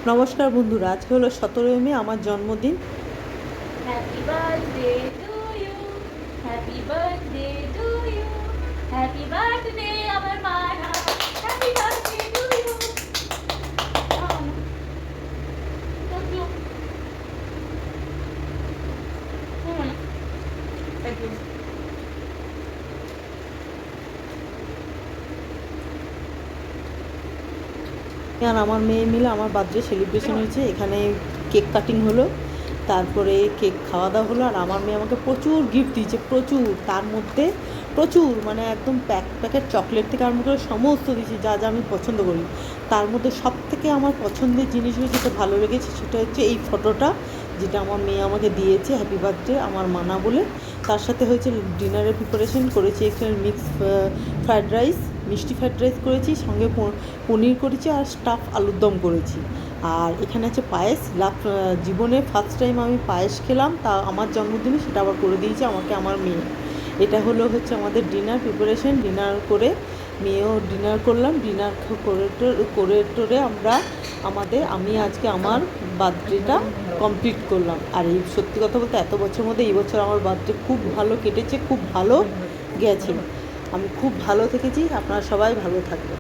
নমস্কার বন্ধুরা, আজকে হলো 17ই মে, আমার জন্মদিন। Happy birthday to you, happy birthday to you, happy birthday আমার মানা, happy birthday to you. Thank you. Thank you. আর আমার মেয়ে মিলে আমার বার্থডে সেলিব্রেশন হয়েছে। এখানে কেক কাটিং হলো, তারপরে কেক খাওয়া দাওয়া হলো। আর আমার মেয়ে আমাকে প্রচুর গিফট দিয়েছে, প্রচুর। তার মধ্যে প্রচুর মানে একদম প্যাকেট চকলেট থেকে আরম্ভ করে সমস্ত দিয়েছে, যা যা আমি পছন্দ করি। তার মধ্যে সব থেকে আমার পছন্দের জিনিস যেটা ভালো লেগেছে সেটা হচ্ছে এই ফটোটা, যেটা আমার মেয়ে আমাকে দিয়েছে হ্যাপি বার্থডে আমার মানা বলে। তার সাথে হয়েছে ডিনারের প্রিপারেশন করেছি, এখানে মিক্স ফ্রায়েড রাইস, মিষ্টি ফ্রায়েড রাইস করেছি, সঙ্গে পনির করেছি, আর স্টাফ আলুর দম করেছি। আর এখানে আছে পায়েস। জীবনে ফার্স্ট টাইম আমি পায়েস খেলাম, তা আমার জন্মদিনে, সেটা আবার করে দিয়েছে আমাকে আমার মেয়ে। এটা হচ্ছে আমাদের ডিনার প্রিপারেশন। ডিনার করে মেয়েও ডিনার করলাম। ডিনার করে আমি আজকে আমার বার্থডেটা কমপ্লিট করলাম। আর এই সত্যি কথা বলতে এত বছর মধ্যে এই বছর আমার বার্থডে খুব ভালো কেটেছে, খুব ভালো গেছে। আমি খুব ভালো থেকেছি। আপনারা সবাই ভালো থাকবেন।